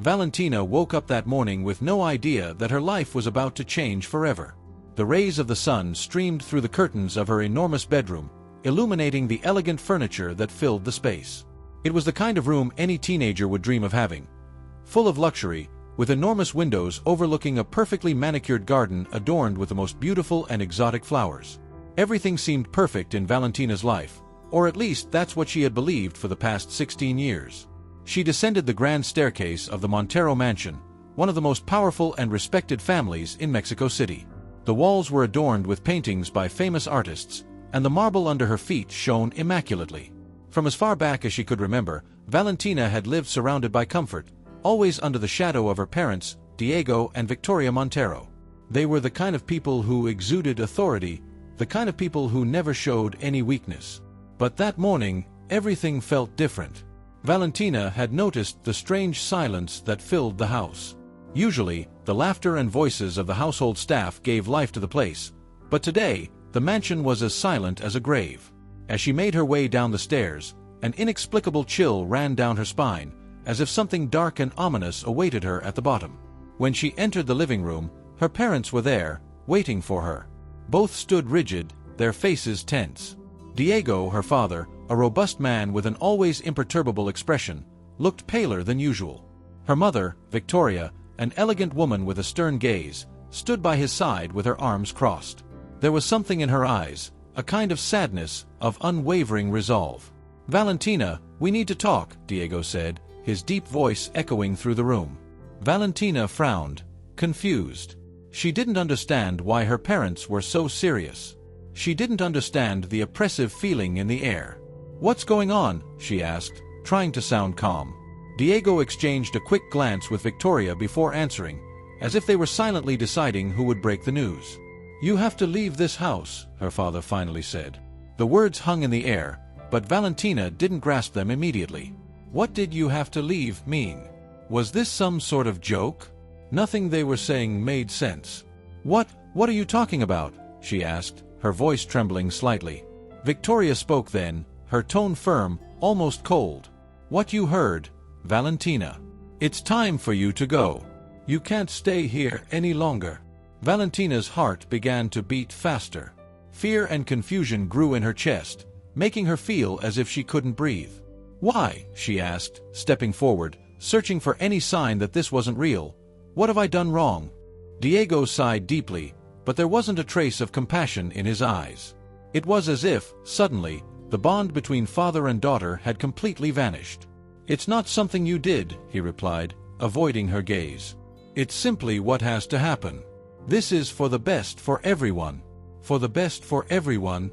Valentina woke up that morning with no idea that her life was about to change forever. The rays of the sun streamed through the curtains of her enormous bedroom, illuminating the elegant furniture that filled the space. It was the kind of room any teenager would dream of having, full of luxury, with enormous windows overlooking a perfectly manicured garden adorned with the most beautiful and exotic flowers. Everything seemed perfect in Valentina's life, or at least that's what she had believed for the past 16 years. She descended the grand staircase of the Montero mansion, one of the most powerful and respected families in Mexico City. The walls were adorned with paintings by famous artists, and the marble under her feet shone immaculately. From as far back as she could remember, Valentina had lived surrounded by comfort, always under the shadow of her parents, Diego and Victoria Montero. They were the kind of people who exuded authority, the kind of people who never showed any weakness. But that morning, everything felt different. Valentina had noticed the strange silence that filled the house. Usually, the laughter and voices of the household staff gave life to the place, but today, the mansion was as silent as a grave. As she made her way down the stairs, an inexplicable chill ran down her spine, as if something dark and ominous awaited her at the bottom. When she entered the living room, her parents were there, waiting for her. Both stood rigid, their faces tense. Diego, her father, a robust man with an always imperturbable expression, looked paler than usual. Her mother, Victoria, an elegant woman with a stern gaze, stood by his side with her arms crossed. There was something in her eyes, a kind of sadness, of unwavering resolve. "Valentina, we need to talk," Diego said, his deep voice echoing through the room. Valentina frowned, confused. She didn't understand why her parents were so serious. She didn't understand the oppressive feeling in the air. "What's going on?" she asked, trying to sound calm. Diego exchanged a quick glance with Victoria before answering, as if they were silently deciding who would break the news. "You have to leave this house," her father finally said. The words hung in the air, but Valentina didn't grasp them immediately. What did "you have to leave" mean? Was this some sort of joke? Nothing they were saying made sense. What are you talking about?" she asked, her voice trembling slightly. Victoria spoke then, her tone firm, almost cold. "What you heard, Valentina. It's time for you to go. You can't stay here any longer." Valentina's heart began to beat faster. Fear and confusion grew in her chest, making her feel as if she couldn't breathe. "Why?" she asked, stepping forward, searching for any sign that this wasn't real. "What have I done wrong?" Diego sighed deeply, but there wasn't a trace of compassion in his eyes. It was as if, suddenly, the bond between father and daughter had completely vanished. "It's not something you did," he replied, avoiding her gaze. "It's simply what has to happen. This is for the best for everyone." "For the best for everyone?"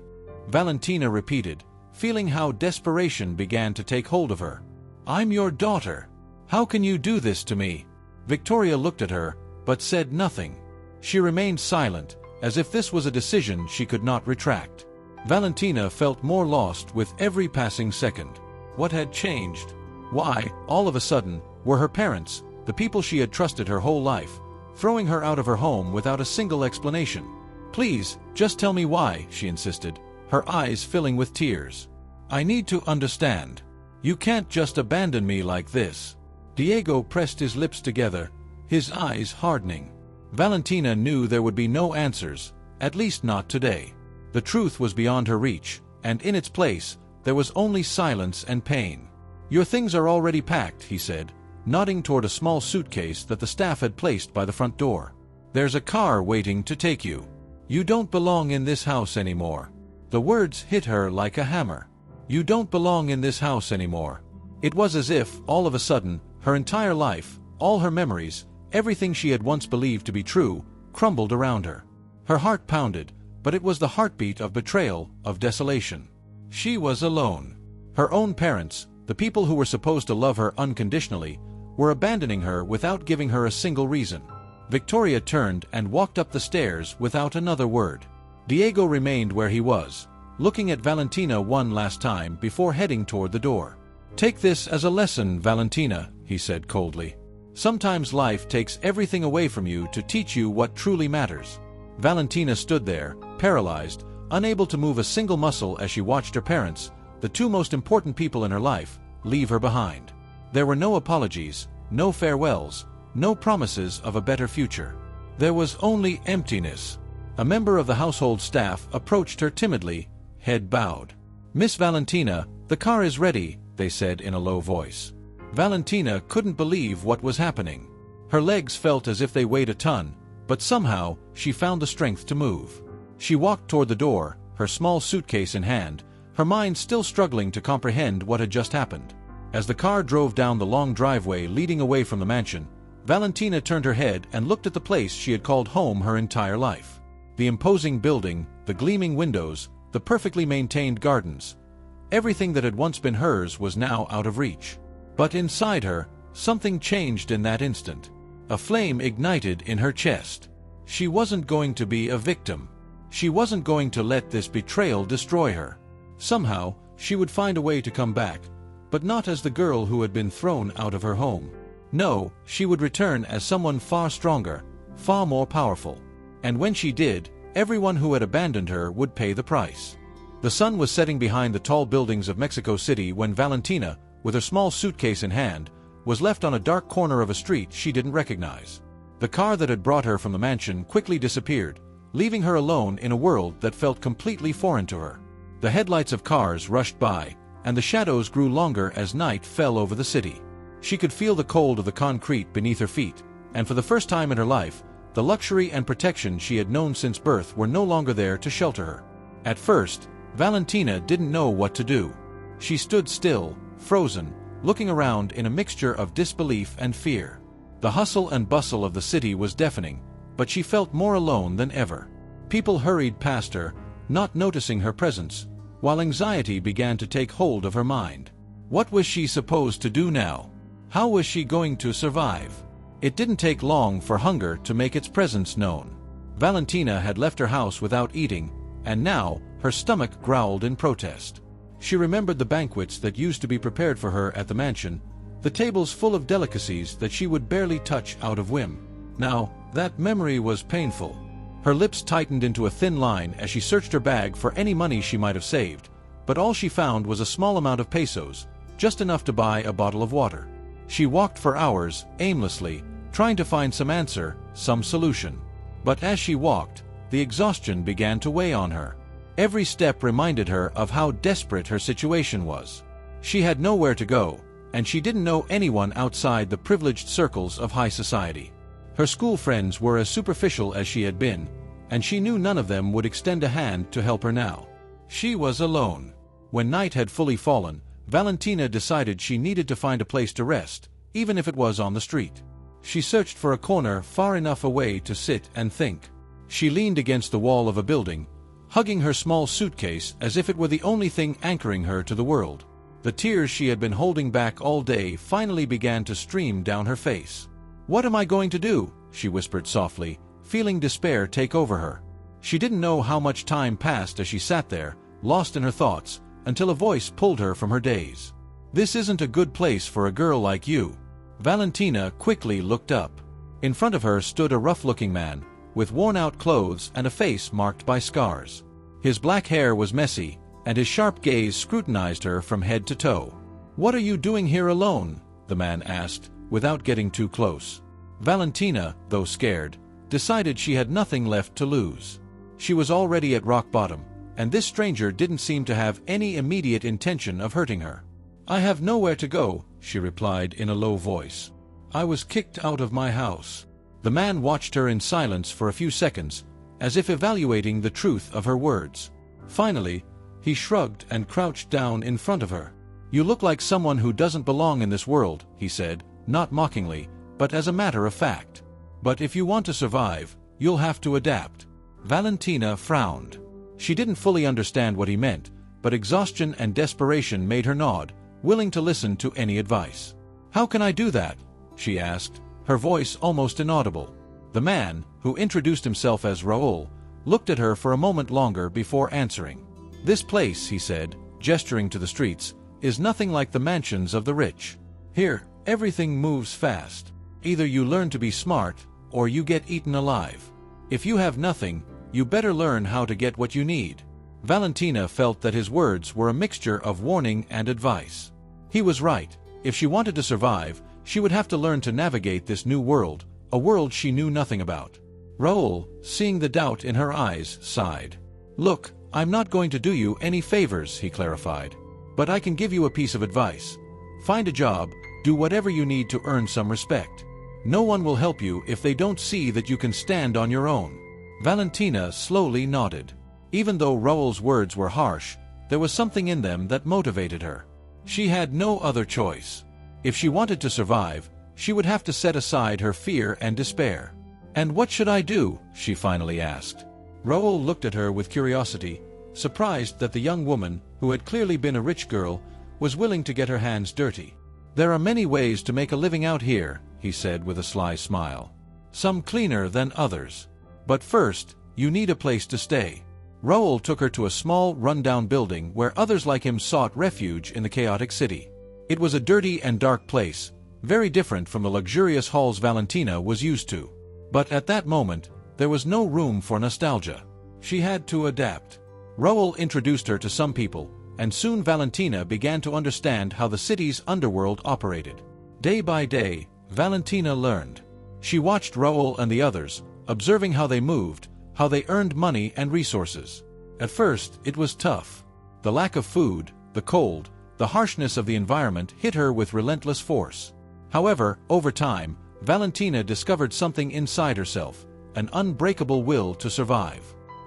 Valentina repeated, feeling how desperation began to take hold of her. "I'm your daughter. How can you do this to me?" Victoria looked at her, but said nothing. She remained silent, as if this was a decision she could not retract. Valentina felt more lost with every passing second. What had changed? Why, all of a sudden, were her parents, the people she had trusted her whole life, throwing her out of her home without a single explanation? "Please, just tell me why," she insisted, her eyes filling with tears. "I need to understand. You can't just abandon me like this." Diego pressed his lips together, his eyes hardening. Valentina knew there would be no answers, at least not today. The truth was beyond her reach, and in its place, there was only silence and pain. "Your things are already packed," he said, nodding toward a small suitcase that the staff had placed by the front door. "There's a car waiting to take you. You don't belong in this house anymore." The words hit her like a hammer. "You don't belong in this house anymore." It was as if, all of a sudden, her entire life, all her memories, everything she had once believed to be true, crumbled around her. Her heart pounded, but it was the heartbeat of betrayal, of desolation. She was alone. Her own parents, the people who were supposed to love her unconditionally, were abandoning her without giving her a single reason. Victoria turned and walked up the stairs without another word. Diego remained where he was, looking at Valentina one last time before heading toward the door. "Take this as a lesson, Valentina," he said coldly. "Sometimes life takes everything away from you to teach you what truly matters." Valentina stood there, paralyzed, unable to move a single muscle as she watched her parents, the two most important people in her life, leave her behind. There were no apologies, no farewells, no promises of a better future. There was only emptiness. A member of the household staff approached her timidly, head bowed. "Miss Valentina, the car is ready," they said in a low voice. Valentina couldn't believe what was happening. Her legs felt as if they weighed a ton, but somehow she found the strength to move. She walked toward the door, her small suitcase in hand, her mind still struggling to comprehend what had just happened. As the car drove down the long driveway leading away from the mansion, Valentina turned her head and looked at the place she had called home her entire life. The imposing building, the gleaming windows, the perfectly maintained gardens. Everything that had once been hers was now out of reach. But inside her, something changed in that instant. A flame ignited in her chest. She wasn't going to be a victim. She wasn't going to let this betrayal destroy her. Somehow, she would find a way to come back, but not as the girl who had been thrown out of her home. No, she would return as someone far stronger, far more powerful. And when she did, everyone who had abandoned her would pay the price. The sun was setting behind the tall buildings of Mexico City when Valentina, with her small suitcase in hand, was left on a dark corner of a street she didn't recognize. The car that had brought her from the mansion quickly disappeared, leaving her alone in a world that felt completely foreign to her. The headlights of cars rushed by, and the shadows grew longer as night fell over the city. She could feel the cold of the concrete beneath her feet, and for the first time in her life, the luxury and protection she had known since birth were no longer there to shelter her. At first, Valentina didn't know what to do. She stood still, frozen, looking around in a mixture of disbelief and fear. The hustle and bustle of the city was deafening, but she felt more alone than ever. People hurried past her, not noticing her presence, while anxiety began to take hold of her mind. What was she supposed to do now? How was she going to survive? It didn't take long for hunger to make its presence known. Valentina had left her house without eating, and now her stomach growled in protest. She remembered the banquets that used to be prepared for her at the mansion, the tables full of delicacies that she would barely touch out of whim. Now, that memory was painful. Her lips tightened into a thin line as she searched her bag for any money she might have saved, but all she found was a small amount of pesos, just enough to buy a bottle of water. She walked for hours, aimlessly, trying to find some answer, some solution. But as she walked, the exhaustion began to weigh on her. Every step reminded her of how desperate her situation was. She had nowhere to go, and she didn't know anyone outside the privileged circles of high society. Her school friends were as superficial as she had been, and she knew none of them would extend a hand to help her now. She was alone. When night had fully fallen, Valentina decided she needed to find a place to rest, even if it was on the street. She searched for a corner far enough away to sit and think. She leaned against the wall of a building, hugging her small suitcase as if it were the only thing anchoring her to the world. The tears she had been holding back all day finally began to stream down her face. "What am I going to do?" she whispered softly, feeling despair take over her. She didn't know how much time passed as she sat there, lost in her thoughts, until a voice pulled her from her daze. "This isn't a good place for a girl like you." Valentina quickly looked up. In front of her stood a rough-looking man, with worn-out clothes and a face marked by scars. His black hair was messy, and his sharp gaze scrutinized her from head to toe. "What are you doing here alone?" the man asked, without getting too close. Valentina, though scared, decided she had nothing left to lose. She was already at rock bottom, and this stranger didn't seem to have any immediate intention of hurting her. "I have nowhere to go," she replied in a low voice. "I was kicked out of my house." The man watched her in silence for a few seconds, as if evaluating the truth of her words. Finally, he shrugged and crouched down in front of her. "You look like someone who doesn't belong in this world," he said, not mockingly, but as a matter of fact. "But if you want to survive, you'll have to adapt." Valentina frowned. She didn't fully understand what he meant, but exhaustion and desperation made her nod, willing to listen to any advice. "How can I do that?" she asked, her voice almost inaudible. The man, who introduced himself as Raoul, looked at her for a moment longer before answering. "This place," he said, gesturing to the streets, "is nothing like the mansions of the rich. Here, everything moves fast. Either you learn to be smart, or you get eaten alive. If you have nothing, you better learn how to get what you need." Valentina felt that his words were a mixture of warning and advice. He was right. If she wanted to survive, She would have to learn to navigate this new world, a world she knew nothing about. Raoul, seeing the doubt in her eyes, sighed. "Look, I'm not going to do you any favors," he clarified. "But I can give you a piece of advice. Find a job, do whatever you need to earn some respect. No one will help you if they don't see that you can stand on your own." Valentina slowly nodded. Even though Raoul's words were harsh, there was something in them that motivated her. She had no other choice. If she wanted to survive, she would have to set aside her fear and despair. "And what should I do?" she finally asked. Raoul looked at her with curiosity, surprised that the young woman, who had clearly been a rich girl, was willing to get her hands dirty. "There are many ways to make a living out here," he said with a sly smile. "Some cleaner than others. But first, you need a place to stay." Raoul took her to a small, run-down building where others like him sought refuge in the chaotic city. It was a dirty and dark place, very different from the luxurious halls Valentina was used to. But at that moment, there was no room for nostalgia. She had to adapt. Raoul introduced her to some people, and soon Valentina began to understand how the city's underworld operated. Day by day, Valentina learned. She watched Raoul and the others, observing how they moved, how they earned money and resources. At first, it was tough. The lack of food, the cold, the harshness of the environment hit her with relentless force. However, over time, Valentina discovered something inside herself, an unbreakable will to survive.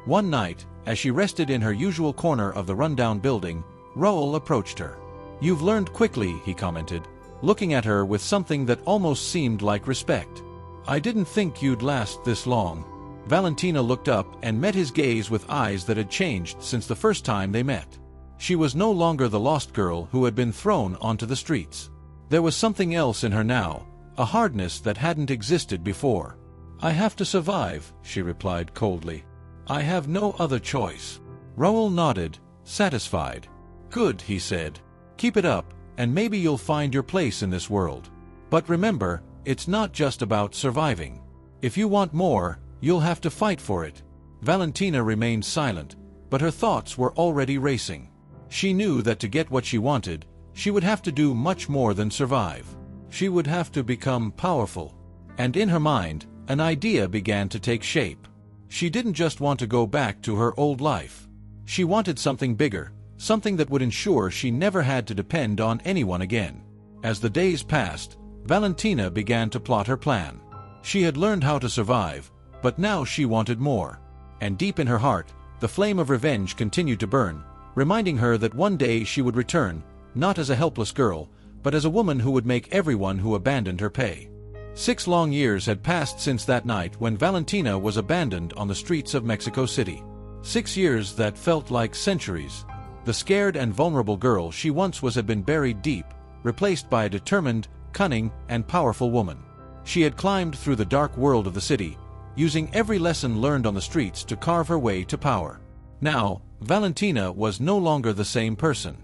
One night, as she rested in her usual corner of the rundown building, Raoul approached her. "You've learned quickly," he commented, looking at her with something that almost seemed like respect. "I didn't think you'd last this long." Valentina looked up and met his gaze with eyes that had changed since the first time they met. She was no longer the lost girl who had been thrown onto the streets. There was something else in her now, a hardness that hadn't existed before. "I have to survive," she replied coldly. "I have no other choice." Raoul nodded, satisfied. "Good," he said. "Keep it up, and maybe you'll find your place in this world. But remember, it's not just about surviving. If you want more, you'll have to fight for it." Valentina remained silent, but her thoughts were already racing. She knew that to get what she wanted, she would have to do much more than survive. She would have to become powerful. And in her mind, an idea began to take shape. She didn't just want to go back to her old life. She wanted something bigger, something that would ensure she never had to depend on anyone again. As the days passed, Valentina began to plot her plan. She had learned how to survive, but now she wanted more. And deep in her heart, the flame of revenge continued to burn, reminding her that one day she would return, not as a helpless girl, but as a woman who would make everyone who abandoned her pay. 6 long years had passed since that night when Valentina was abandoned on the streets of Mexico City. 6 years that felt like centuries. The scared and vulnerable girl she once was had been buried deep, replaced by a determined, cunning, and powerful woman. She had climbed through the dark world of the city, using every lesson learned on the streets to carve her way to power. Now, Valentina was no longer the same person.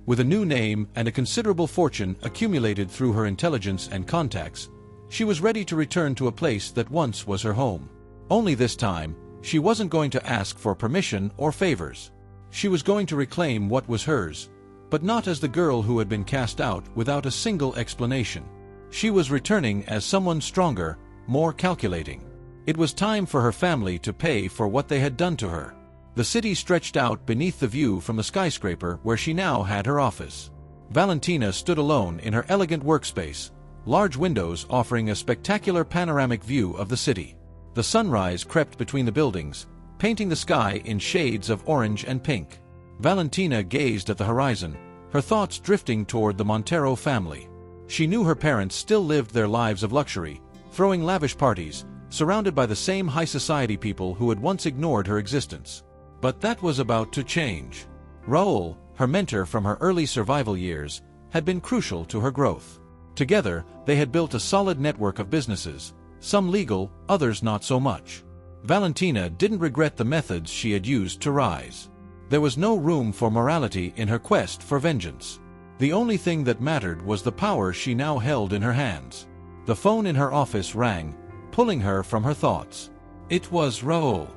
With a new name and a considerable fortune accumulated through her intelligence and contacts, she was ready to return to a place that once was her home. Only this time, she wasn't going to ask for permission or favors. She was going to reclaim what was hers, but not as the girl who had been cast out without a single explanation. She was returning as someone stronger, more calculating. It was time for her family to pay for what they had done to her. The city stretched out beneath the view from the skyscraper where she now had her office. Valentina stood alone in her elegant workspace, large windows offering a spectacular panoramic view of the city. The sunrise crept between the buildings, painting the sky in shades of orange and pink. Valentina gazed at the horizon, her thoughts drifting toward the Montero family. She knew her parents still lived their lives of luxury, throwing lavish parties, surrounded by the same high society people who had once ignored her existence. But that was about to change. Raoul, her mentor from her early survival years, had been crucial to her growth. Together, they had built a solid network of businesses, some legal, others not so much. Valentina didn't regret the methods she had used to rise. There was no room for morality in her quest for vengeance. The only thing that mattered was the power she now held in her hands. The phone in her office rang, pulling her from her thoughts. It was Raoul.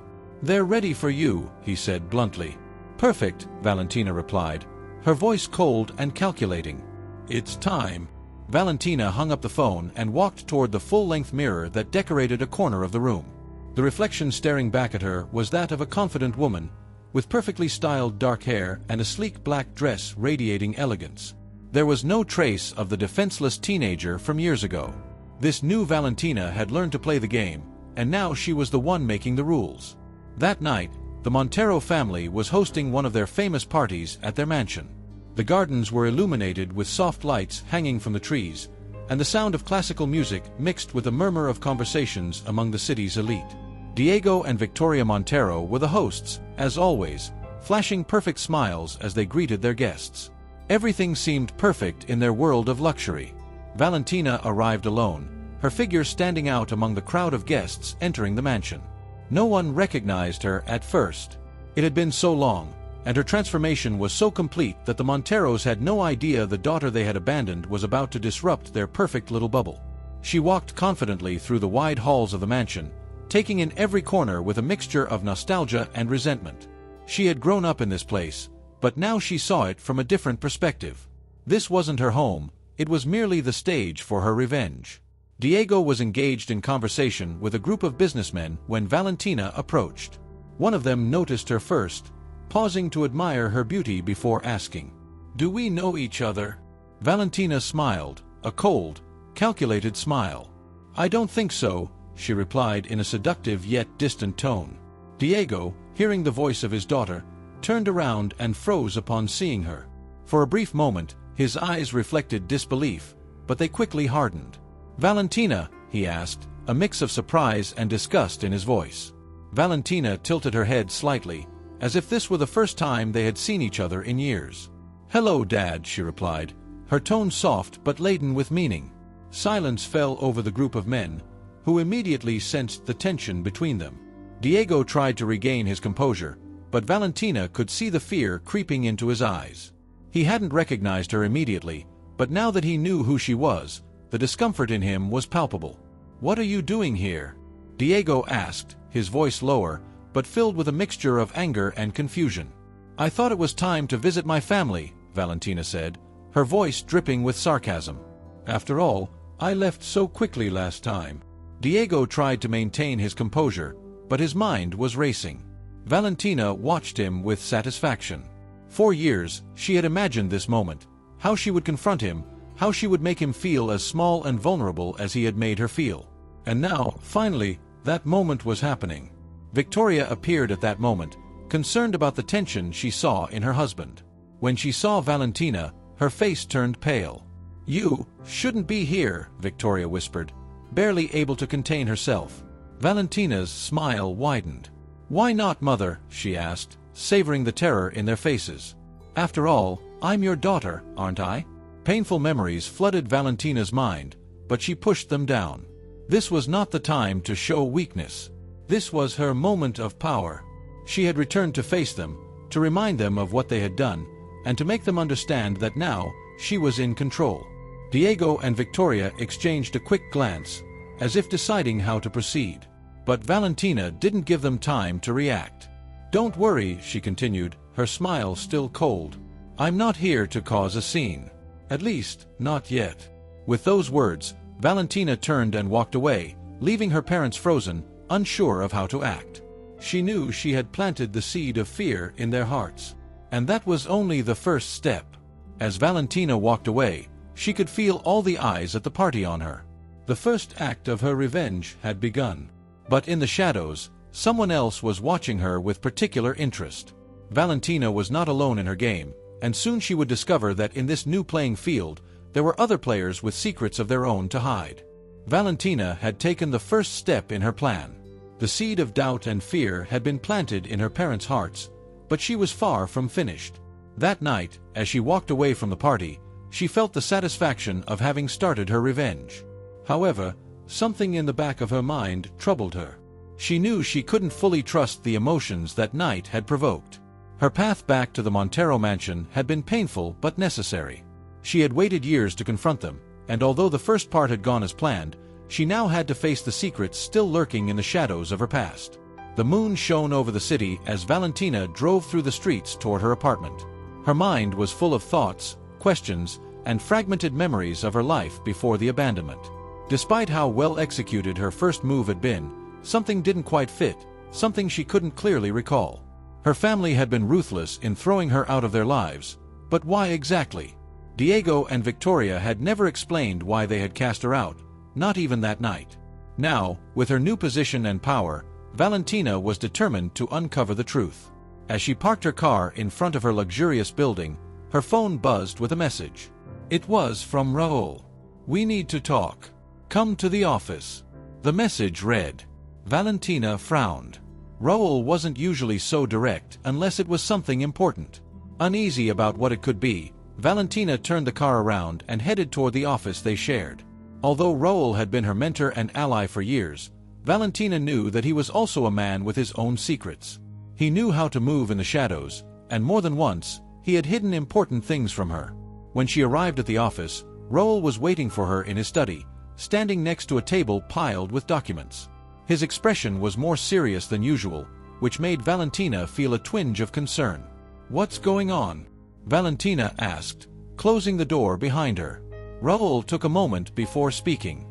"They're ready for you," he said bluntly. "Perfect," Valentina replied, her voice cold and calculating. "It's time." Valentina hung up the phone and walked toward the full-length mirror that decorated a corner of the room. The reflection staring back at her was that of a confident woman, with perfectly styled dark hair and a sleek black dress radiating elegance. There was no trace of the defenseless teenager from years ago. This new Valentina had learned to play the game, and now she was the one making the rules. That night, the Montero family was hosting one of their famous parties at their mansion. The gardens were illuminated with soft lights hanging from the trees, and the sound of classical music mixed with a murmur of conversations among the city's elite. Diego and Victoria Montero were the hosts, as always, flashing perfect smiles as they greeted their guests. Everything seemed perfect in their world of luxury. Valentina arrived alone, her figure standing out among the crowd of guests entering the mansion. No one recognized her at first. It had been so long, and her transformation was so complete that the Monteros had no idea the daughter they had abandoned was about to disrupt their perfect little bubble. She walked confidently through the wide halls of the mansion, taking in every corner with a mixture of nostalgia and resentment. She had grown up in this place, but now she saw it from a different perspective. This wasn't her home, it was merely the stage for her revenge. Diego was engaged in conversation with a group of businessmen when Valentina approached. One of them noticed her first, pausing to admire her beauty before asking, "Do we know each other?" Valentina smiled, a cold, calculated smile. "I don't think so," she replied in a seductive yet distant tone. Diego, hearing the voice of his daughter, turned around and froze upon seeing her. For a brief moment, his eyes reflected disbelief, but they quickly hardened. "Valentina?" he asked, a mix of surprise and disgust in his voice. Valentina tilted her head slightly, as if this were the first time they had seen each other in years. "Hello, Dad," she replied, her tone soft but laden with meaning. Silence fell over the group of men, who immediately sensed the tension between them. Diego tried to regain his composure, but Valentina could see the fear creeping into his eyes. He hadn't recognized her immediately, but now that he knew who she was, the discomfort in him was palpable. "What are you doing here?" Diego asked, his voice lower, but filled with a mixture of anger and confusion. "I thought it was time to visit my family," Valentina said, her voice dripping with sarcasm. "After all, I left so quickly last time." Diego tried to maintain his composure, but his mind was racing. Valentina watched him with satisfaction. For years, she had imagined this moment, how she would confront him, how she would make him feel as small and vulnerable as he had made her feel. And now, finally, that moment was happening. Victoria appeared at that moment, concerned about the tension she saw in her husband. When she saw Valentina, her face turned pale. "You shouldn't be here," Victoria whispered, barely able to contain herself. Valentina's smile widened. "Why not, Mother?" she asked, savoring the terror in their faces. "After all, I'm your daughter, aren't I?" Painful memories flooded Valentina's mind, but she pushed them down. This was not the time to show weakness. This was her moment of power. She had returned to face them, to remind them of what they had done, and to make them understand that now she was in control. Diego and Victoria exchanged a quick glance, as if deciding how to proceed. But Valentina didn't give them time to react. "Don't worry," she continued, her smile still cold. "I'm not here to cause a scene. At least, not yet." With those words, Valentina turned and walked away, leaving her parents frozen, unsure of how to act. She knew she had planted the seed of fear in their hearts. And that was only the first step. As Valentina walked away, she could feel all the eyes at the party on her. The first act of her revenge had begun. But in the shadows, someone else was watching her with particular interest. Valentina was not alone in her game, and soon she would discover that in this new playing field, there were other players with secrets of their own to hide. Valentina had taken the first step in her plan. The seed of doubt and fear had been planted in her parents' hearts, but she was far from finished. That night, as she walked away from the party, she felt the satisfaction of having started her revenge. However, something in the back of her mind troubled her. She knew she couldn't fully trust the emotions that night had provoked. Her path back to the Montero mansion had been painful but necessary. She had waited years to confront them, and although the first part had gone as planned, she now had to face the secrets still lurking in the shadows of her past. The moon shone over the city as Valentina drove through the streets toward her apartment. Her mind was full of thoughts, questions, and fragmented memories of her life before the abandonment. Despite how well executed her first move had been, something didn't quite fit, something she couldn't clearly recall. Her family had been ruthless in throwing her out of their lives, but why exactly? Diego and Victoria had never explained why they had cast her out, not even that night. Now, with her new position and power, Valentina was determined to uncover the truth. As she parked her car in front of her luxurious building, her phone buzzed with a message. It was from Raoul. "We need to talk. Come to the office." The message read. Valentina frowned. Raoul wasn't usually so direct unless it was something important. Uneasy about what it could be, Valentina turned the car around and headed toward the office they shared. Although Raoul had been her mentor and ally for years, Valentina knew that he was also a man with his own secrets. He knew how to move in the shadows, and more than once, he had hidden important things from her. When she arrived at the office, Raoul was waiting for her in his study, standing next to a table piled with documents. His expression was more serious than usual, which made Valentina feel a twinge of concern. "What's going on?" Valentina asked, closing the door behind her. Raoul took a moment before speaking.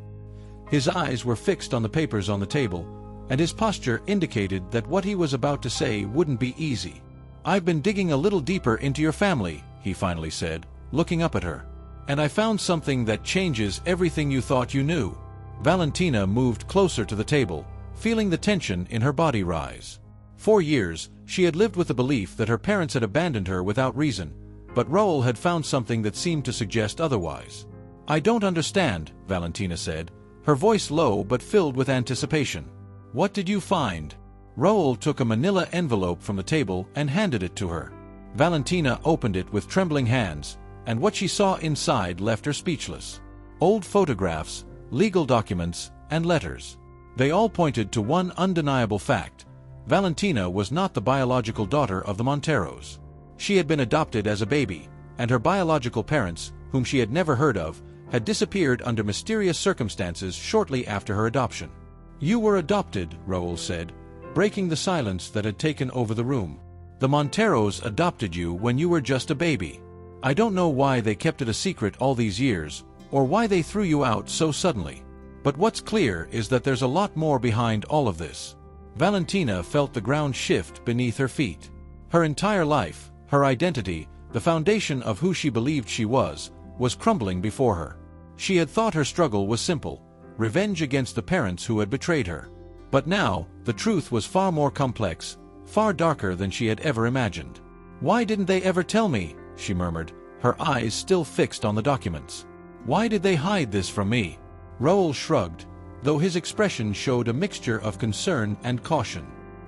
His eyes were fixed on the papers on the table, and his posture indicated that what he was about to say wouldn't be easy. "I've been digging a little deeper into your family," he finally said, looking up at her. "And I found something that changes everything you thought you knew." Valentina moved closer to the table, feeling the tension in her body rise. For years, she had lived with the belief that her parents had abandoned her without reason, but Raoul had found something that seemed to suggest otherwise. "I don't understand," Valentina said, her voice low but filled with anticipation. "What did you find?" Raoul took a manila envelope from the table and handed it to her. Valentina opened it with trembling hands, and what she saw inside left her speechless. Old photographs, legal documents, and letters. They all pointed to one undeniable fact. Valentina was not the biological daughter of the Monteros. She had been adopted as a baby, and her biological parents, whom she had never heard of, had disappeared under mysterious circumstances shortly after her adoption. "You were adopted," Raoul said, breaking the silence that had taken over the room. "The Monteros adopted you when you were just a baby. I don't know why they kept it a secret all these years, or why they threw you out so suddenly. But what's clear is that there's a lot more behind all of this." Valentina felt the ground shift beneath her feet. Her entire life, her identity, the foundation of who she believed she was crumbling before her. She had thought her struggle was simple, revenge against the parents who had betrayed her. But now, the truth was far more complex, far darker than she had ever imagined. "Why didn't they ever tell me?" she murmured, her eyes still fixed on the documents. "Why did they hide this from me?" Raoul shrugged, though his expression showed a mixture of concern and caution.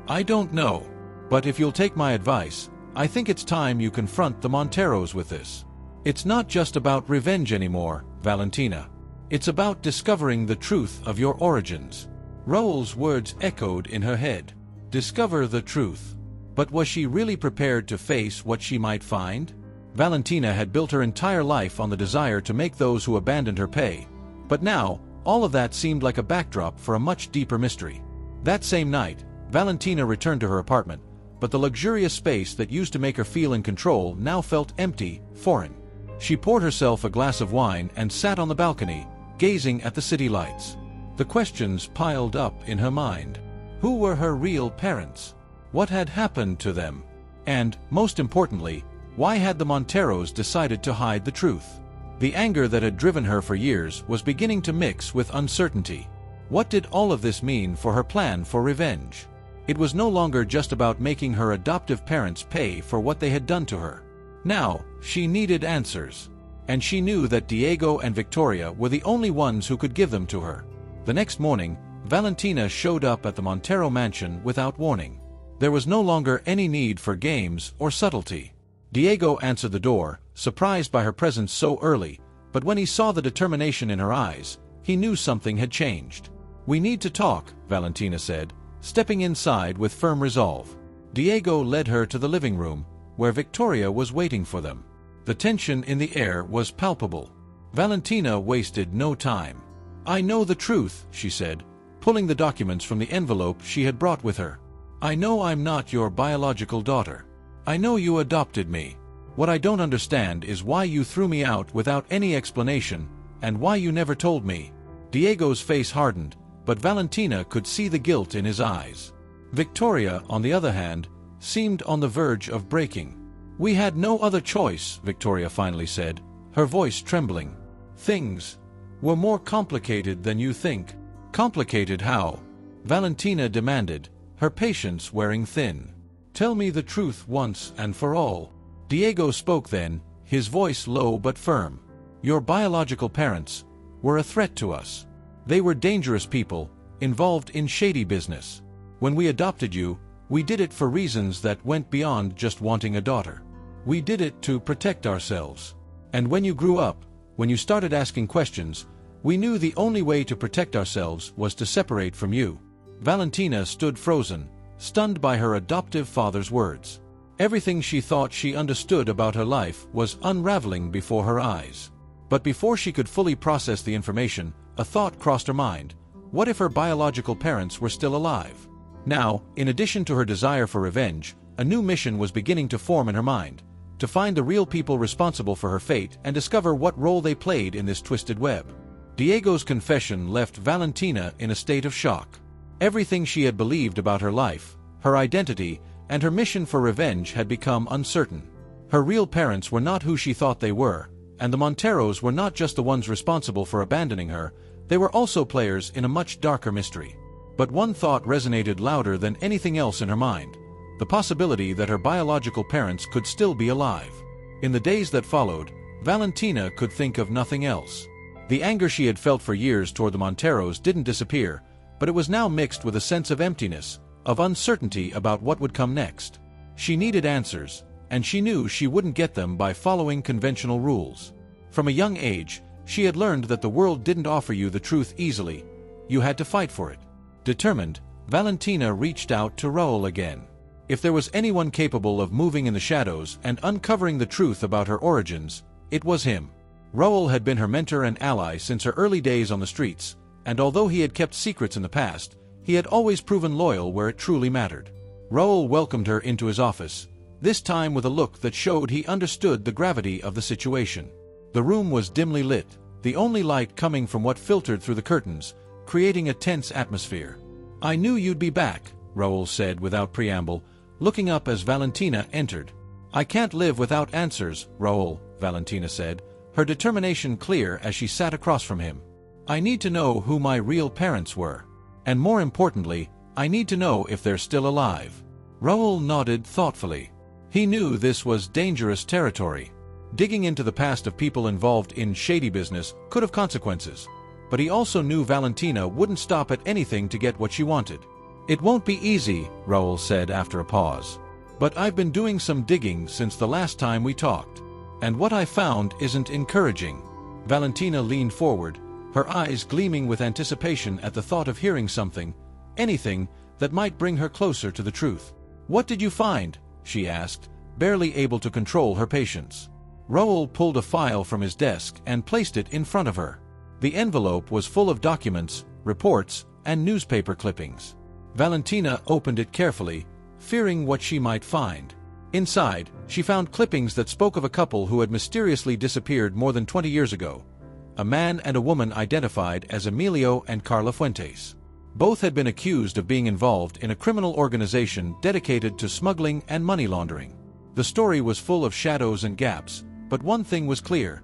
"I don't know. But if you'll take my advice, I think it's time you confront the Monteros with this. It's not just about revenge anymore, Valentina. It's about discovering the truth of your origins." Raoul's words echoed in her head. Discover the truth. But was she really prepared to face what she might find? Valentina had built her entire life on the desire to make those who abandoned her pay. But now, all of that seemed like a backdrop for a much deeper mystery. That same night, Valentina returned to her apartment, but the luxurious space that used to make her feel in control now felt empty, foreign. She poured herself a glass of wine and sat on the balcony, gazing at the city lights. The questions piled up in her mind. Who were her real parents? What had happened to them? And, most importantly, why had the Monteros decided to hide the truth? The anger that had driven her for years was beginning to mix with uncertainty. What did all of this mean for her plan for revenge? It was no longer just about making her adoptive parents pay for what they had done to her. Now, she needed answers. And she knew that Diego and Victoria were the only ones who could give them to her. The next morning, Valentina showed up at the Montero mansion without warning. There was no longer any need for games or subtlety. Diego answered the door, surprised by her presence so early, but when he saw the determination in her eyes, he knew something had changed. "We need to talk," Valentina said, stepping inside with firm resolve. Diego led her to the living room, where Victoria was waiting for them. The tension in the air was palpable. Valentina wasted no time. "I know the truth," she said, pulling the documents from the envelope she had brought with her. "I know I'm not your biological daughter. I know you adopted me. What I don't understand is why you threw me out without any explanation, and why you never told me." Diego's face hardened, but Valentina could see the guilt in his eyes. Victoria, on the other hand, seemed on the verge of breaking. "We had no other choice," Victoria finally said, her voice trembling. "Things were more complicated than you think." "Complicated how?" Valentina demanded, her patience wearing thin. "Tell me the truth once and for all." Diego spoke then, his voice low but firm. "Your biological parents were a threat to us. They were dangerous people, involved in shady business. When we adopted you, we did it for reasons that went beyond just wanting a daughter. We did it to protect ourselves. And when you grew up, when you started asking questions, we knew the only way to protect ourselves was to separate from you." Valentina stood frozen, stunned by her adoptive father's words. Everything she thought she understood about her life was unraveling before her eyes. But before she could fully process the information, a thought crossed her mind. What if her biological parents were still alive? Now, in addition to her desire for revenge, a new mission was beginning to form in her mind: to find the real people responsible for her fate and discover what role they played in this twisted web. Diego's confession left Valentina in a state of shock. Everything she had believed about her life, her identity, and her mission for revenge had become uncertain. Her real parents were not who she thought they were, and the Monteros were not just the ones responsible for abandoning her, they were also players in a much darker mystery. But one thought resonated louder than anything else in her mind: the possibility that her biological parents could still be alive. In the days that followed, Valentina could think of nothing else. The anger she had felt for years toward the Monteros didn't disappear, but it was now mixed with a sense of emptiness, of uncertainty about what would come next. She needed answers, and she knew she wouldn't get them by following conventional rules. From a young age, she had learned that the world didn't offer you the truth easily. You had to fight for it. Determined, Valentina reached out to Raoul again. If there was anyone capable of moving in the shadows and uncovering the truth about her origins, it was him. Raoul had been her mentor and ally since her early days on the streets, and although he had kept secrets in the past, he had always proven loyal where it truly mattered. Raoul welcomed her into his office, this time with a look that showed he understood the gravity of the situation. The room was dimly lit, the only light coming from what filtered through the curtains, creating a tense atmosphere. "I knew you'd be back," Raoul said without preamble, looking up as Valentina entered. "I can't live without answers, Raoul," Valentina said, her determination clear as she sat across from him. "I need to know who my real parents were. And more importantly, I need to know if they're still alive." Raoul nodded thoughtfully. He knew this was dangerous territory. Digging into the past of people involved in shady business could have consequences, but he also knew Valentina wouldn't stop at anything to get what she wanted. "It won't be easy," Raoul said after a pause. "But I've been doing some digging since the last time we talked. And what I found isn't encouraging." Valentina leaned forward, her eyes gleaming with anticipation at the thought of hearing something, anything, that might bring her closer to the truth. "What did you find?" she asked, barely able to control her patience. Raoul pulled a file from his desk and placed it in front of her. The envelope was full of documents, reports, and newspaper clippings. Valentina opened it carefully, fearing what she might find. Inside, she found clippings that spoke of a couple who had mysteriously disappeared more than 20 years ago. A man and a woman identified as Emilio and Carla Fuentes. Both had been accused of being involved in a criminal organization dedicated to smuggling and money laundering. The story was full of shadows and gaps, but one thing was clear: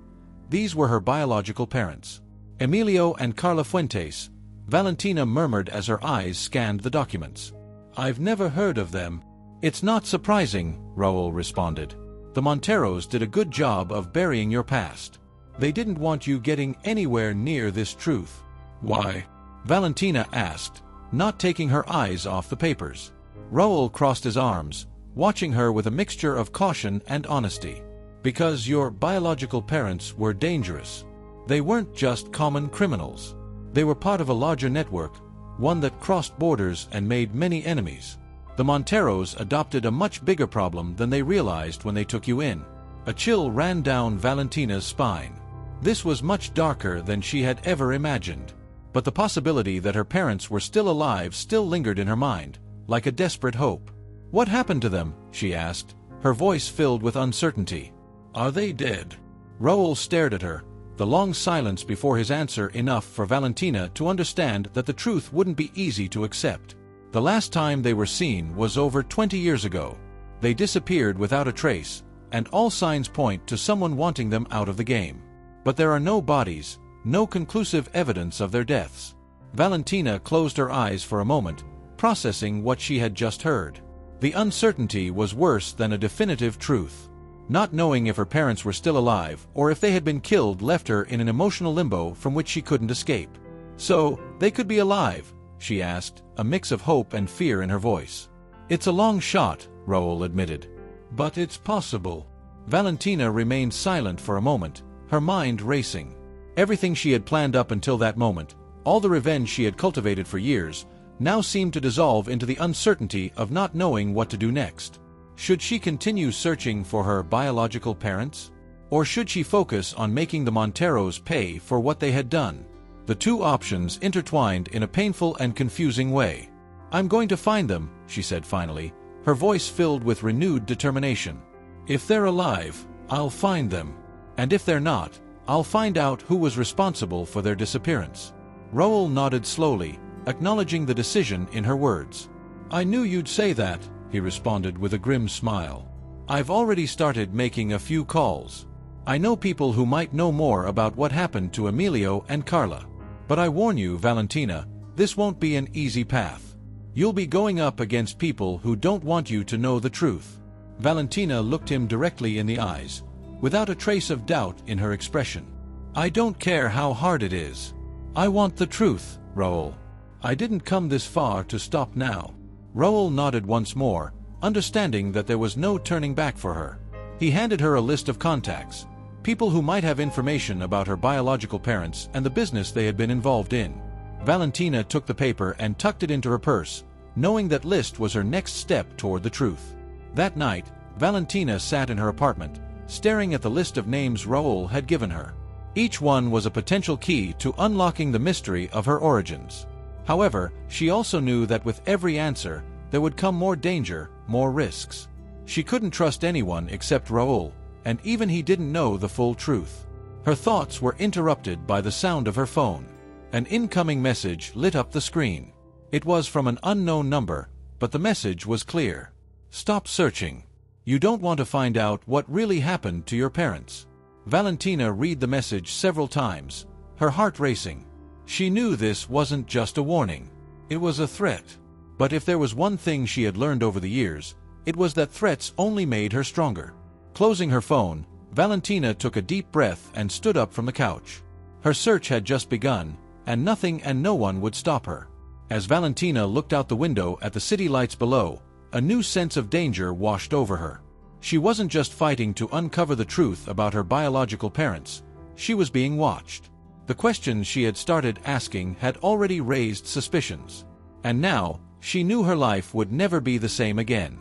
these were her biological parents. Emilio and Carla Fuentes, Valentina murmured as her eyes scanned the documents. "I've never heard of them." "It's not surprising," Raoul responded. "The Monteros did a good job of burying your past. They didn't want you getting anywhere near this truth." "Why?" Valentina asked, not taking her eyes off the papers. Raoul crossed his arms, watching her with a mixture of caution and honesty. "Because your biological parents were dangerous. They weren't just common criminals. They were part of a larger network, one that crossed borders and made many enemies. The Monteros adopted a much bigger problem than they realized when they took you in." A chill ran down Valentina's spine. This was much darker than she had ever imagined. But the possibility that her parents were still alive still lingered in her mind, like a desperate hope. "What happened to them?" she asked, her voice filled with uncertainty. Are they dead? Raoul stared at her, the long silence before his answer enough for Valentina to understand that the truth wouldn't be easy to accept. The last time they were seen was over 20 years ago. They disappeared without a trace, and all signs point to someone wanting them out of the game. But there are no bodies, no conclusive evidence of their deaths. Valentina closed her eyes for a moment, processing what she had just heard. The uncertainty was worse than a definitive truth. Not knowing if her parents were still alive or if they had been killed left her in an emotional limbo from which she couldn't escape. So, they could be alive, she asked, a mix of hope and fear in her voice. It's a long shot, Raoul admitted. But it's possible. Valentina remained silent for a moment, her mind racing. Everything she had planned up until that moment, all the revenge she had cultivated for years, now seemed to dissolve into the uncertainty of not knowing what to do next. Should she continue searching for her biological parents? Or should she focus on making the Monteros pay for what they had done? The two options intertwined in a painful and confusing way. I'm going to find them, she said finally, her voice filled with renewed determination. If they're alive, I'll find them. And if they're not, I'll find out who was responsible for their disappearance. Raoul nodded slowly, acknowledging the decision in her words. I knew you'd say that, he responded with a grim smile. I've already started making a few calls. I know people who might know more about what happened to Emilio and Carla. But I warn you, Valentina, this won't be an easy path. You'll be going up against people who don't want you to know the truth. Valentina looked him directly in the eyes, without a trace of doubt in her expression. I don't care how hard it is. I want the truth, Raoul. I didn't come this far to stop now. Raoul nodded once more, understanding that there was no turning back for her. He handed her a list of contacts, people who might have information about her biological parents and the business they had been involved in. Valentina took the paper and tucked it into her purse, knowing that list was her next step toward the truth. That night, Valentina sat in her apartment, staring at the list of names Raoul had given her. Each one was a potential key to unlocking the mystery of her origins. However, she also knew that with every answer, there would come more danger, more risks. She couldn't trust anyone except Raoul, and even he didn't know the full truth. Her thoughts were interrupted by the sound of her phone. An incoming message lit up the screen. It was from an unknown number, but the message was clear. Stop searching. You don't want to find out what really happened to your parents. Valentina read the message several times, her heart racing. She knew this wasn't just a warning. It was a threat. But if there was one thing she had learned over the years, it was that threats only made her stronger. Closing her phone, Valentina took a deep breath and stood up from the couch. Her search had just begun, and nothing and no one would stop her. As Valentina looked out the window at the city lights below, a new sense of danger washed over her. She wasn't just fighting to uncover the truth about her biological parents. She was being watched. The questions she had started asking had already raised suspicions. And now, she knew her life would never be the same again.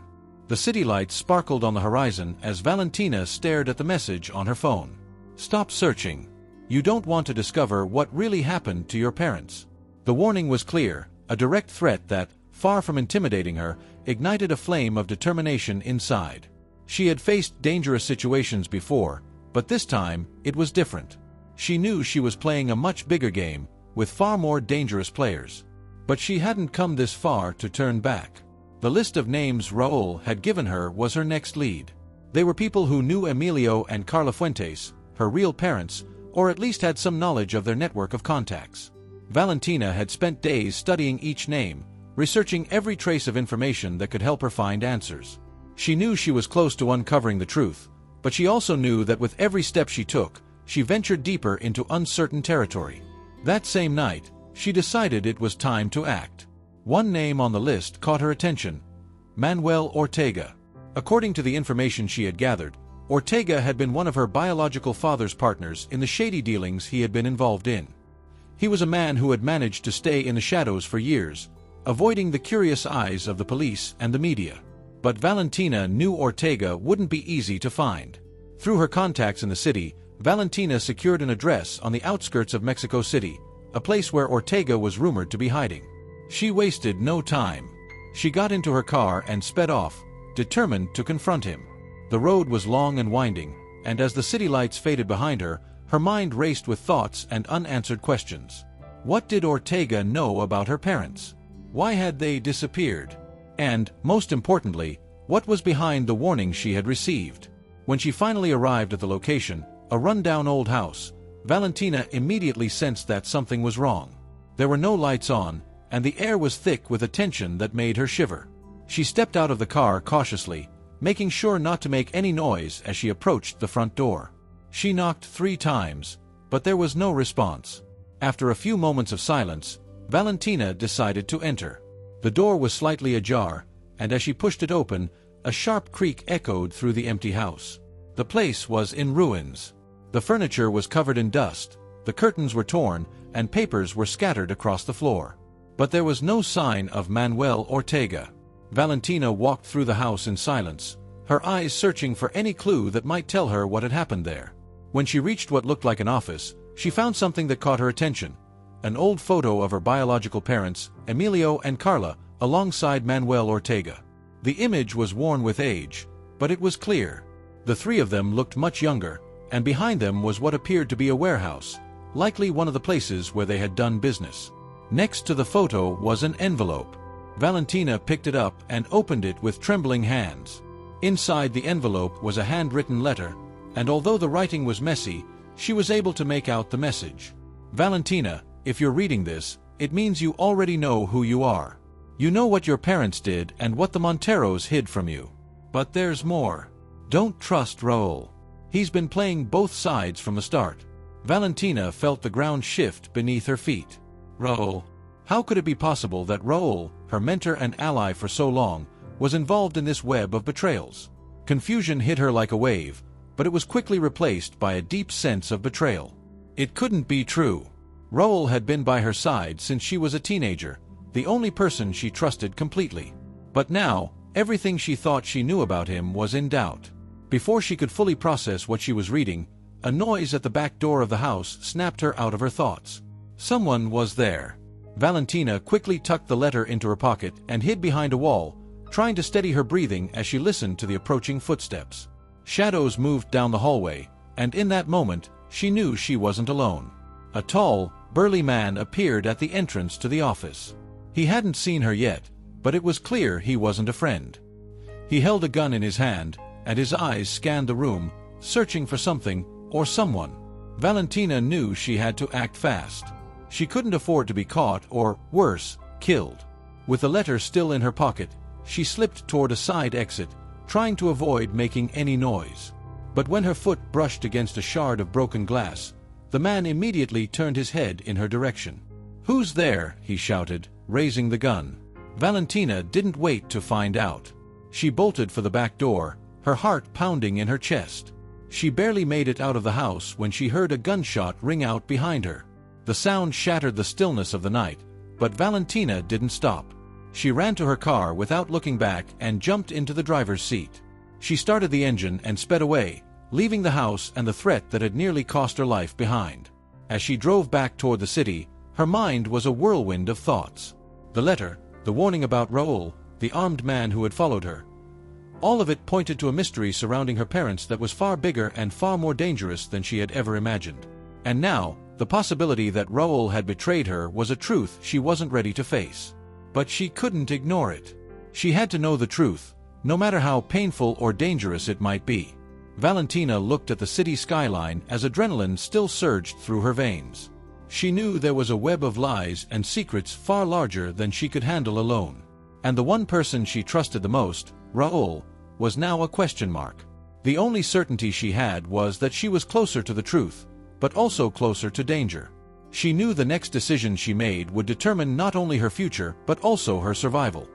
The city lights sparkled on the horizon as Valentina stared at the message on her phone. Stop searching. You don't want to discover what really happened to your parents. The warning was clear, a direct threat that, far from intimidating her, ignited a flame of determination inside. She had faced dangerous situations before, but this time, it was different. She knew she was playing a much bigger game, with far more dangerous players. But she hadn't come this far to turn back. The list of names Raoul had given her was her next lead. They were people who knew Emilio and Carla Fuentes, her real parents, or at least had some knowledge of their network of contacts. Valentina had spent days studying each name, researching every trace of information that could help her find answers. She knew she was close to uncovering the truth, but she also knew that with every step she took, she ventured deeper into uncertain territory. That same night, she decided it was time to act. One name on the list caught her attention: Manuel Ortega. According to the information she had gathered, Ortega had been one of her biological father's partners in the shady dealings he had been involved in. He was a man who had managed to stay in the shadows for years, avoiding the curious eyes of the police and the media. But Valentina knew Ortega wouldn't be easy to find. Through her contacts in the city, Valentina secured an address on the outskirts of Mexico City, a place where Ortega was rumored to be hiding. She wasted no time. She got into her car and sped off, determined to confront him. The road was long and winding, and as the city lights faded behind her, her mind raced with thoughts and unanswered questions. What did Ortega know about her parents? Why had they disappeared? And, most importantly, what was behind the warning she had received? When she finally arrived at the location, a rundown old house, Valentina immediately sensed that something was wrong. There were no lights on, and the air was thick with a tension that made her shiver. She stepped out of the car cautiously, making sure not to make any noise as she approached the front door. She knocked 3 times, but there was no response. After a few moments of silence, Valentina decided to enter. The door was slightly ajar, and as she pushed it open, a sharp creak echoed through the empty house. The place was in ruins. The furniture was covered in dust, the curtains were torn, and papers were scattered across the floor. But there was no sign of Manuel Ortega. Valentina walked through the house in silence, her eyes searching for any clue that might tell her what had happened there. When she reached what looked like an office, she found something that caught her attention: an old photo of her biological parents, Emilio and Carla, alongside Manuel Ortega. The image was worn with age, but it was clear. The 3 of them looked much younger, and behind them was what appeared to be a warehouse, likely one of the places where they had done business. Next to the photo was an envelope. Valentina picked it up and opened it with trembling hands. Inside the envelope was a handwritten letter, and although the writing was messy, she was able to make out the message. Valentina, if you're reading this, it means you already know who you are. You know what your parents did and what the Monteros hid from you. But there's more. Don't trust Raul. He's been playing both sides from the start. Valentina felt the ground shift beneath her feet. Raul. How could it be possible that Raul, her mentor and ally for so long, was involved in this web of betrayals? Confusion hit her like a wave, but it was quickly replaced by a deep sense of betrayal. It couldn't be true. Raul had been by her side since she was a teenager, the only person she trusted completely. But now, everything she thought she knew about him was in doubt. Before she could fully process what she was reading, a noise at the back door of the house snapped her out of her thoughts. Someone was there. Valentina quickly tucked the letter into her pocket and hid behind a wall, trying to steady her breathing as she listened to the approaching footsteps. Shadows moved down the hallway, and in that moment, she knew she wasn't alone. A tall, burly man appeared at the entrance to the office. He hadn't seen her yet, but it was clear he wasn't a friend. He held a gun in his hand, and his eyes scanned the room, searching for something or someone. Valentina knew she had to act fast. She couldn't afford to be caught or, worse, killed. With the letter still in her pocket, she slipped toward a side exit, trying to avoid making any noise. But when her foot brushed against a shard of broken glass, the man immediately turned his head in her direction. "Who's there?" he shouted, raising the gun. Valentina didn't wait to find out. She bolted for the back door, her heart pounding in her chest. She barely made it out of the house when she heard a gunshot ring out behind her. The sound shattered the stillness of the night, but Valentina didn't stop. She ran to her car without looking back and jumped into the driver's seat. She started the engine and sped away, leaving the house and the threat that had nearly cost her life behind. As she drove back toward the city, her mind was a whirlwind of thoughts. The letter, the warning about Raul, the armed man who had followed her. All of it pointed to a mystery surrounding her parents that was far bigger and far more dangerous than she had ever imagined. And now, the possibility that Raul had betrayed her was a truth she wasn't ready to face. But she couldn't ignore it. She had to know the truth, no matter how painful or dangerous it might be. Valentina looked at the city skyline as adrenaline still surged through her veins. She knew there was a web of lies and secrets far larger than she could handle alone. And the one person she trusted the most, Raul, was now a question mark. The only certainty she had was that she was closer to the truth, but also closer to danger. She knew the next decision she made would determine not only her future but also her survival.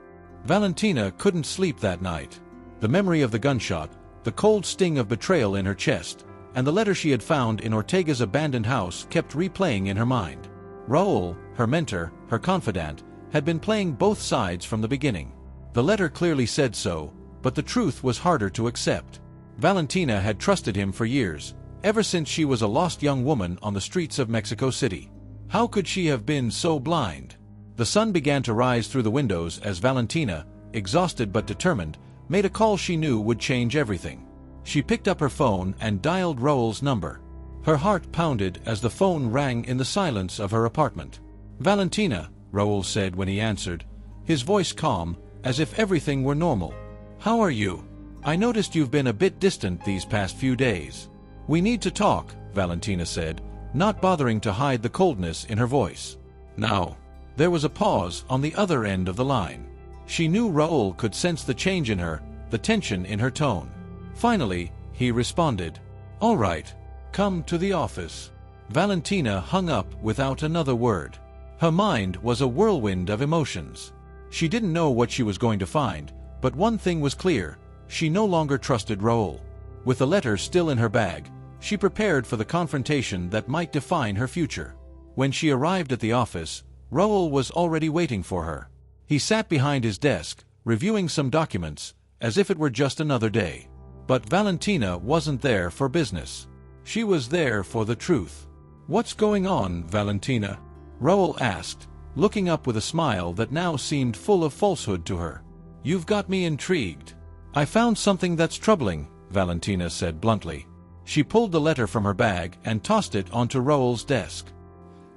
Valentina couldn't sleep that night. The memory of the gunshot, the cold sting of betrayal in her chest, and the letter she had found in Ortega's abandoned house kept replaying in her mind. Raul, her mentor, her confidant, had been playing both sides from the beginning. The letter clearly said so, but the truth was harder to accept. Valentina had trusted him for years, ever since she was a lost young woman on the streets of Mexico City. How could she have been so blind? The sun began to rise through the windows as Valentina, exhausted but determined, made a call she knew would change everything. She picked up her phone and dialed Raoul's number. Her heart pounded as the phone rang in the silence of her apartment. "Valentina," Raoul said when he answered, his voice calm, as if everything were normal. "How are you? I noticed you've been a bit distant these past few days." "We need to talk," Valentina said, not bothering to hide the coldness in her voice. "Now." There was a pause on the other end of the line. She knew Raoul could sense the change in her, the tension in her tone. Finally, he responded, "All right. Come to the office." Valentina hung up without another word. Her mind was a whirlwind of emotions. She didn't know what she was going to find, but one thing was clear: she no longer trusted Raoul. With the letter still in her bag, she prepared for the confrontation that might define her future. When she arrived at the office, Raoul was already waiting for her. He sat behind his desk, reviewing some documents, as if it were just another day. But Valentina wasn't there for business. She was there for the truth. "What's going on, Valentina?" Raoul asked, looking up with a smile that now seemed full of falsehood to her. "You've got me intrigued." "I found something that's troubling," Valentina said bluntly. She pulled the letter from her bag and tossed it onto Raoul's desk.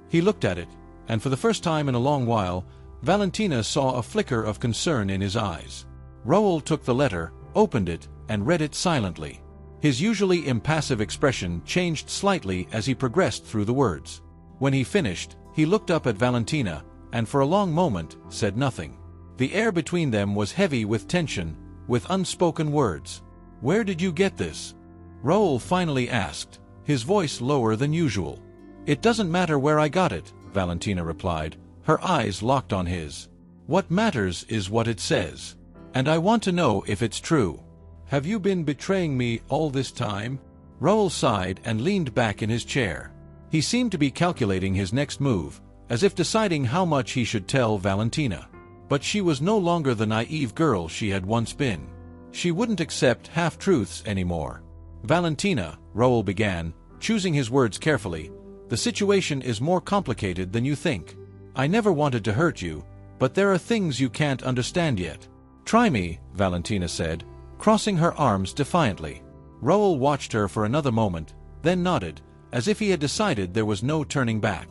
He looked at it, and for the first time in a long while, Valentina saw a flicker of concern in his eyes. Raoul took the letter, opened it, and read it silently. His usually impassive expression changed slightly as he progressed through the words. When he finished, he looked up at Valentina, and for a long moment said nothing. The air between them was heavy with tension, with unspoken words. "Where did you get this?" Raoul finally asked, his voice lower than usual. "It doesn't matter where I got it," Valentina replied, her eyes locked on his. "What matters is what it says. And I want to know if it's true. Have you been betraying me all this time?" Raoul sighed and leaned back in his chair. He seemed to be calculating his next move, as if deciding how much he should tell Valentina. But she was no longer the naive girl she had once been. She wouldn't accept half-truths anymore. "Valentina," Raoul began, choosing his words carefully, "the situation is more complicated than you think. I never wanted to hurt you, but there are things you can't understand yet." "Try me," Valentina said, crossing her arms defiantly. Raoul watched her for another moment, then nodded, as if he had decided there was no turning back.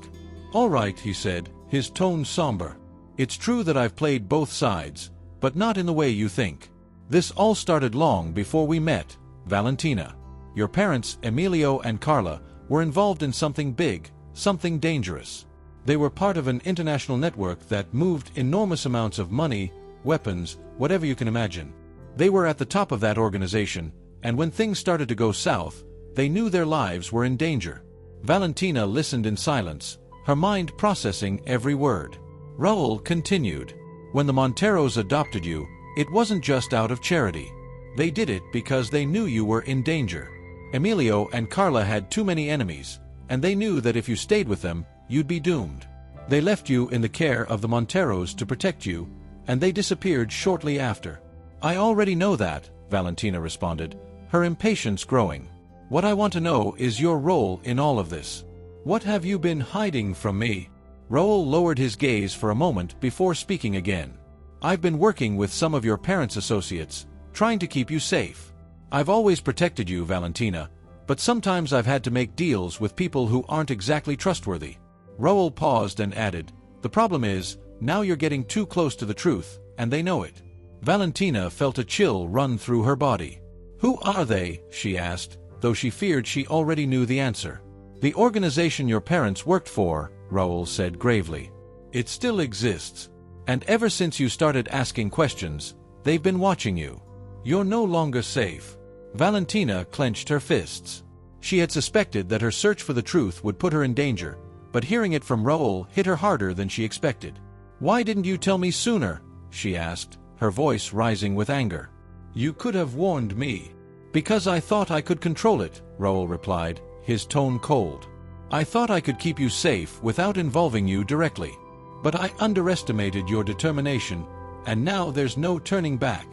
"All right," he said, his tone somber. "It's true that I've played both sides, but not in the way you think. This all started long before we met, Valentina. Your parents, Emilio and Carla, were involved in something big, something dangerous. They were part of an international network that moved enormous amounts of money, weapons, whatever you can imagine. They were at the top of that organization, and when things started to go south, they knew their lives were in danger." Valentina listened in silence, her mind processing every word. Raoul continued, "When the Monteros adopted you, it wasn't just out of charity. They did it because they knew you were in danger. Emilio and Carla had too many enemies, and they knew that if you stayed with them, you'd be doomed. They left you in the care of the Monteros to protect you, and they disappeared shortly after." "I already know that," Valentina responded, her impatience growing. "What I want to know is your role in all of this. What have you been hiding from me?" Raoul lowered his gaze for a moment before speaking again. "I've been working with some of your parents' associates, trying to keep you safe. I've always protected you, Valentina, but sometimes I've had to make deals with people who aren't exactly trustworthy." Raoul paused and added, "The problem is, now you're getting too close to the truth, and they know it." Valentina felt a chill run through her body. "Who are they?" she asked, though she feared she already knew the answer. "The organization your parents worked for," Raoul said gravely. "It still exists. And ever since you started asking questions, they've been watching you. You're no longer safe." Valentina clenched her fists. She had suspected that her search for the truth would put her in danger, but hearing it from Raoul hit her harder than she expected. "Why didn't you tell me sooner?" she asked, her voice rising with anger. "You could have warned me." "Because I thought I could control it," Raoul replied, his tone cold. "I thought I could keep you safe without involving you directly. But I underestimated your determination, and now there's no turning back."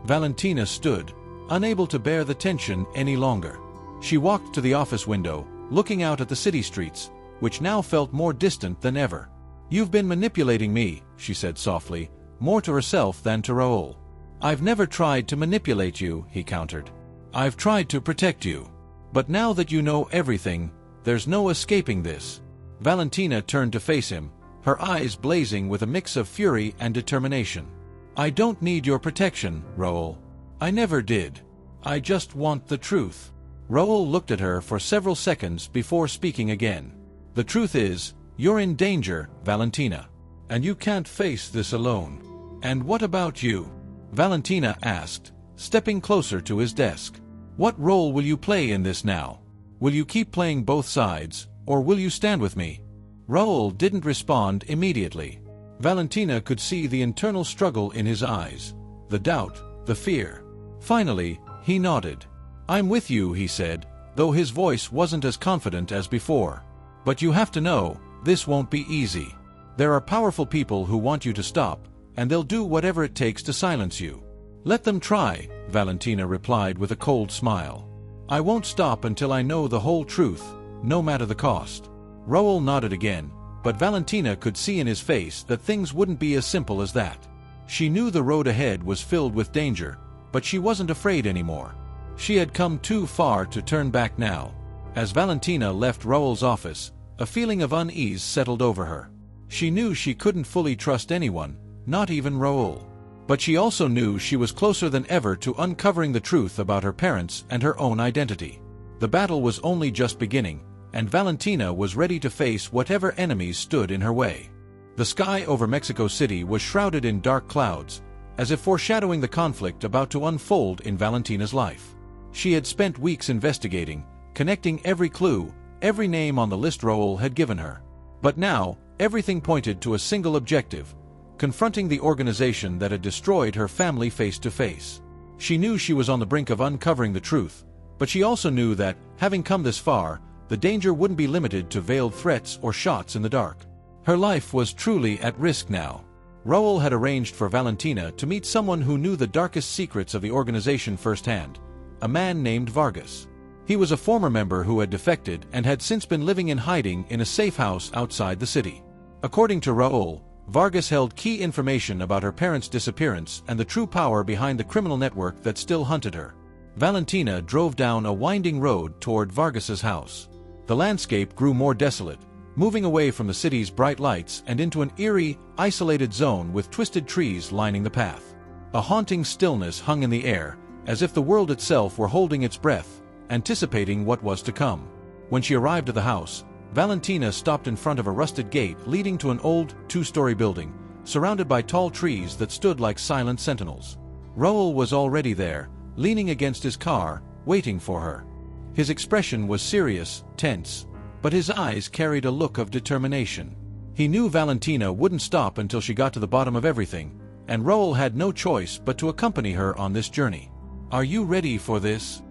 Valentina stood, unable to bear the tension any longer. She walked to the office window, looking out at the city streets, which now felt more distant than ever. "You've been manipulating me," she said softly, more to herself than to Raoul. "I've never tried to manipulate you," he countered. I've tried to protect you. But now that you know everything, there's no escaping this." Valentina turned to face him, her eyes blazing with a mix of fury and determination. "I don't need your protection, Raoul. I never did. I just want the truth." Raoul looked at her for several seconds before speaking again. "The truth is, you're in danger, Valentina. And you can't face this alone." "And what about you?" Valentina asked, stepping closer to his desk. "What role will you play in this now? Will you keep playing both sides, or will you stand with me?" Raoul didn't respond immediately. Valentina could see the internal struggle in his eyes, the doubt, the fear. Finally, he nodded. "I'm with you," he said, though his voice wasn't as confident as before. "But you have to know, this won't be easy. There are powerful people who want you to stop, and they'll do whatever it takes to silence you." "Let them try," Valentina replied with a cold smile. "I won't stop until I know the whole truth, no matter the cost." Raoul nodded again, but Valentina could see in his face that things wouldn't be as simple as that. She knew the road ahead was filled with danger, but she wasn't afraid anymore. She had come too far to turn back now. As Valentina left Raoul's office, a feeling of unease settled over her. She knew she couldn't fully trust anyone, not even Raoul. But she also knew she was closer than ever to uncovering the truth about her parents and her own identity. The battle was only just beginning, and Valentina was ready to face whatever enemies stood in her way. The sky over Mexico City was shrouded in dark clouds, as if foreshadowing the conflict about to unfold in Valentina's life. She had spent weeks investigating, connecting every clue, every name on the list Raoul had given her. But now, everything pointed to a single objective: confronting the organization that had destroyed her family face to face. She knew she was on the brink of uncovering the truth, but she also knew that, having come this far, the danger wouldn't be limited to veiled threats or shots in the dark. Her life was truly at risk now. Raoul had arranged for Valentina to meet someone who knew the darkest secrets of the organization firsthand, a man named Vargas. He was a former member who had defected and had since been living in hiding in a safe house outside the city. According to Raoul, Vargas held key information about her parents' disappearance and the true power behind the criminal network that still hunted her. Valentina drove down a winding road toward Vargas's house. The landscape grew more desolate, moving away from the city's bright lights and into an eerie, isolated zone with twisted trees lining the path. A haunting stillness hung in the air, as if the world itself were holding its breath, anticipating what was to come. When she arrived at the house, Valentina stopped in front of a rusted gate leading to an old, two-story building, surrounded by tall trees that stood like silent sentinels. Raoul was already there, leaning against his car, waiting for her. His expression was serious, tense, but his eyes carried a look of determination. He knew Valentina wouldn't stop until she got to the bottom of everything, and Raoul had no choice but to accompany her on this journey. "Are you ready for this?"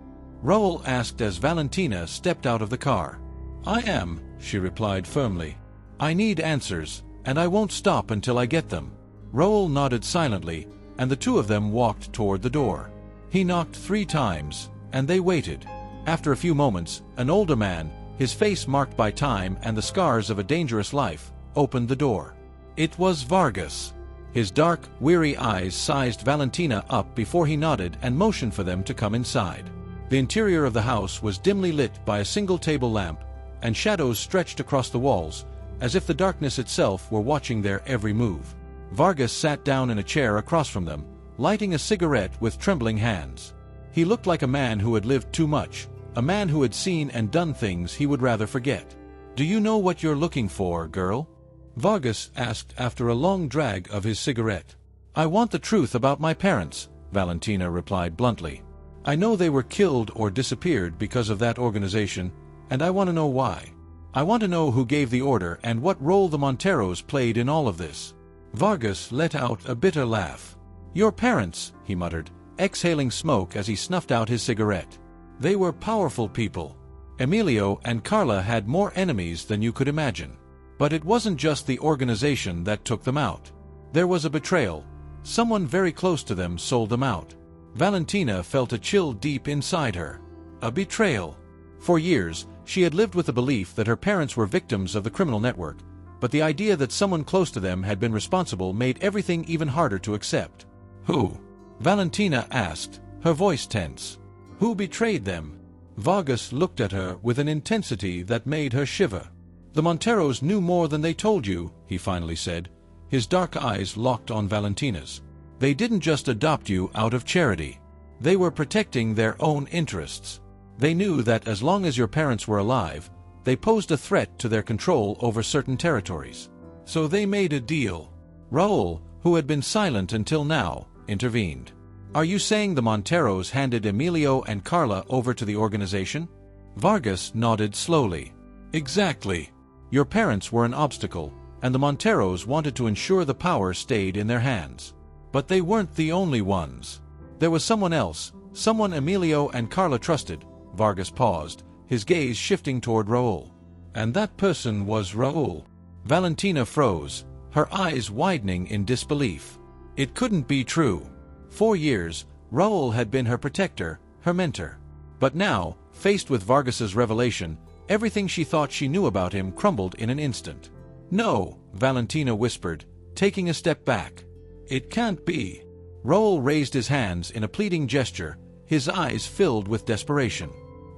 Raoul asked as Valentina stepped out of the car. "I am," she replied firmly. "I need answers, and I won't stop until I get them." Raoul nodded silently, and the two of them walked toward the door. He knocked 3 times, and they waited. After a few moments, an older man, his face marked by time and the scars of a dangerous life, opened the door. It was Vargas. His dark, weary eyes sized Valentina up before he nodded and motioned for them to come inside. The interior of the house was dimly lit by a single table lamp, and shadows stretched across the walls, as if the darkness itself were watching their every move. Vargas sat down in a chair across from them, lighting a cigarette with trembling hands. He looked like a man who had lived too much, a man who had seen and done things he would rather forget. "Do you know what you're looking for, girl?" Vargas asked after a long drag of his cigarette. "I want the truth about my parents," Valentina replied bluntly. "I know they were killed or disappeared because of that organization, and I want to know why. I want to know who gave the order and what role the Monteros played in all of this." Vargas let out a bitter laugh. "Your parents," he muttered, exhaling smoke as he snuffed out his cigarette. "They were powerful people. Emilio and Carla had more enemies than you could imagine. But it wasn't just the organization that took them out. There was a betrayal. Someone very close to them sold them out." Valentina felt a chill deep inside her. A betrayal. For years, she had lived with the belief that her parents were victims of the criminal network, but the idea that someone close to them had been responsible made everything even harder to accept. "Who?" Valentina asked, her voice tense. Who betrayed them? Vargas looked at her with an intensity that made her shiver. The Monteros knew more than they told you, he finally said, his dark eyes locked on Valentina's. They didn't just adopt you out of charity. They were protecting their own interests. They knew that as long as your parents were alive, they posed a threat to their control over certain territories. So they made a deal. Raul, who had been silent until now, intervened. Are you saying the Monteros handed Emilio and Carla over to the organization? Vargas nodded slowly. Exactly. Your parents were an obstacle, and the Monteros wanted to ensure the power stayed in their hands. But they weren't the only ones. There was someone else, someone Emilio and Carla trusted. Vargas paused, his gaze shifting toward Raul. And that person was Raul. Valentina froze, her eyes widening in disbelief. It couldn't be true. 4 years, Raul had been her protector, her mentor. But now, faced with Vargas's revelation, everything she thought she knew about him crumbled in an instant. No, Valentina whispered, taking a step back. It can't be. Raul raised his hands in a pleading gesture, his eyes filled with desperation.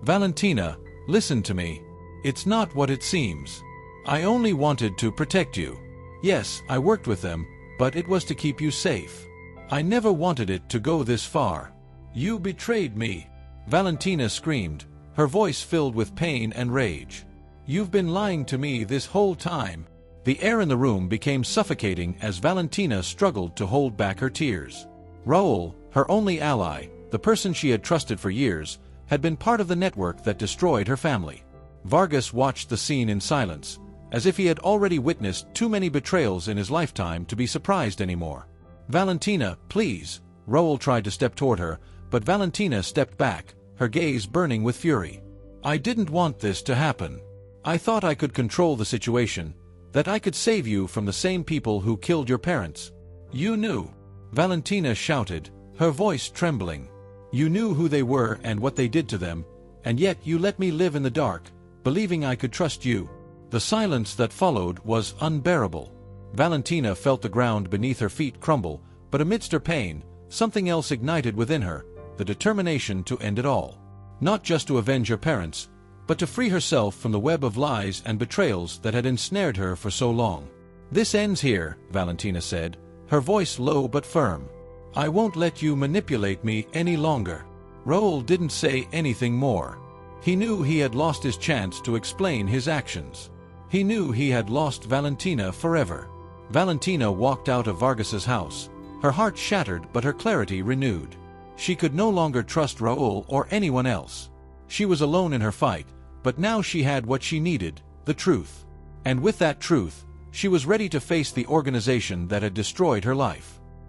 Valentina, listen to me. It's not what it seems. I only wanted to protect you. Yes, I worked with them, but it was to keep you safe. I never wanted it to go this far. You betrayed me. Valentina screamed, her voice filled with pain and rage. You've been lying to me this whole time. The air in the room became suffocating as Valentina struggled to hold back her tears. Raul, her only ally, the person she had trusted for years, had been part of the network that destroyed her family. Vargas watched the scene in silence, as if he had already witnessed too many betrayals in his lifetime to be surprised anymore. Valentina, please. Raul tried to step toward her, but Valentina stepped back, her gaze burning with fury. I didn't want this to happen. I thought I could control the situation, that I could save you from the same people who killed your parents. You knew. Valentina shouted, her voice trembling. You knew who they were and what they did to them, and yet you let me live in the dark, believing I could trust you. The silence that followed was unbearable. Valentina felt the ground beneath her feet crumble, but amidst her pain, something else ignited within her, the determination to end it all. Not just to avenge her parents, but to free herself from the web of lies and betrayals that had ensnared her for so long. This ends here, Valentina said, her voice low but firm. I won't let you manipulate me any longer. Raul didn't say anything more. He knew he had lost his chance to explain his actions. He knew he had lost Valentina forever. Valentina walked out of Vargas's house, her heart shattered but her clarity renewed. She could no longer trust Raul or anyone else. She was alone in her fight, but now she had what she needed, the truth. And with that truth, she was ready to face the organization that had destroyed her life.